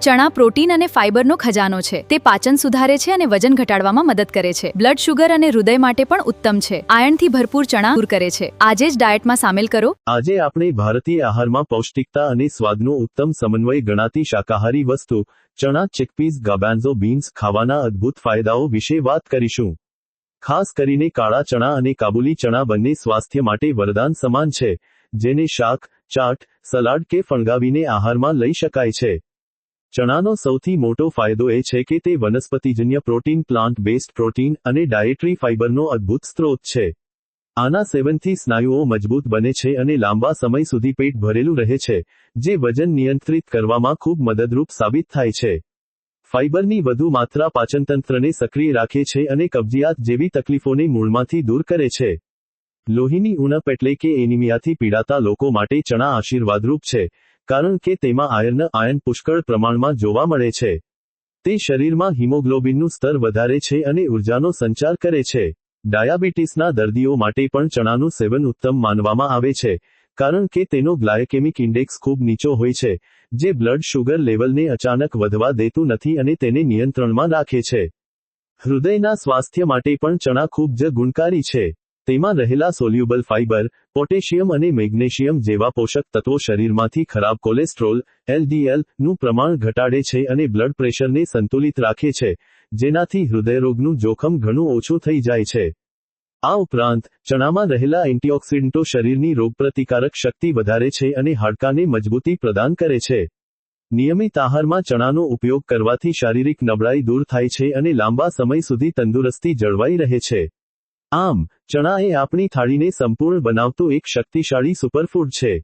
ચણા પ્રોટીન અને ફાઇબરનો ખજાનો છે। તે પાચન સુધારે છે અને વજન ઘટાડવામાં મદદ કરે છે। બ્લડ શુગર અને હૃદય માટે પણ ઉત્તમ છે। આયર્નથી ભરપૂર ચણા દૂર કરે છે। આજે જ ડાયટમાં સામેલ કરો। આજે આપણે ભારતીય આહારમાં પૌષ્ટિકતા અને સ્વાદનો ઉત્તમ સમન્વય ગણાતી શાકાહારી વસ્તુ ચણા ચિકપીઝ ગાર્બાન્ઝો બીન્સ ખાવાના અદ્ભુત ફાયદાઓ વિશે વાત કરીશું। ખાસ કરીને કાળા ચણા અને કાબુલી ચણા બંને સ્વાસ્થ્ય માટે વરદાન સમાન છે, જેને શાક, ચાટ, સલાડ કે ફણગાવીને આહારમાં લઈ શકાય છે। ચણાનો સૌથી મોટો ફાયદો એ છે કે તે વનસ્પતિજન્ય પ્રોટીન, પ્લાન્ટ બેસ્ડ પ્રોટીન અને ડાયેટરી ફાઇબરનો અદ્ભુત સ્ત્રોત છે। આના સેવનથી સ્નાયુઓ મજબૂત બને છે અને લાંબા સમય સુધી પેટ ભરેલું રહે છે, જે વજન નિયંત્રિત કરવામાં ખૂબ મદદરૂપ સાબિત થાય છે। ફાઇબરની વધુ માત્રા પાચનતંત્રને સક્રિય રાખે છે અને કબજિયાત જેવી તકલીફોને મૂળમાંથી દૂર કરે છે। લોહીની ઉણપ એટલે કે એનિમિયાથી પીડાતા લોકો માટે ચણા આશીર્વાદરૂપ છે, કારણ કે તેમાં આયર્ન પુષ્કળ પ્રમાણમાં જોવા મળે છે। તે શરીરમાં હિમોગ્લોબિનનું સ્તર વધારે છે અને ઉર્જાનો સંચાર કરે છે। ડાયાબિટીસના દર્દીઓ માટે પણ ચણાનું સેવન ઉત્તમ માનવામાં આવે છે, કારણ કે તેનો ગ્લાયકેમિક ઇન્ડેક્સ ખૂબ નીચો હોય છે, જે બ્લડ શુગર લેવલને અચાનક વધવા દેતું નથી અને તેને નિયંત્રણમાં રાખે છે। હૃદયના સ્વાસ્થ્ય માટે પણ ચણા ખૂબ જ ગુણકારી છે। તેમાં રહેલા સોલ્યુબલ ફાઇબર, પોટેશિયમ અને મેગ્નેશિયમ જેવા પોષક તત્વો શરીરમાંથી ખરાબ કોલેસ્ટ્રોલ, LDL, નું પ્રમાણ ઘટાડે છે અને બ્લડ પ્રેશરને સંતુલિત રાખે છે, જેનાથી હૃદયરોગનું જોખમ ઘણું ઓછું થઈ જાય છે। આ ઉપરાંત, ચણામાં રહેલા એન્ટીઓક્સિડન્ટો શરીરની રોગપ્રતિકારક શક્તિ વધારે છે અને હાડકાને મજબૂતી પ્રદાન કરે છે। નિયમિત આહારમાં ચણાનો ઉપયોગ કરવાથી શારીરિક નબળાઈ દૂર થાય છે અને લાંબા સમય સુધી તંદુરસ્તી જળવાઈ રહે છે। આમ, ચણા એ આપણી થાળીને સંપૂર્ણ બનાવતું એક શક્તિશાળી સુપરફૂડ છે।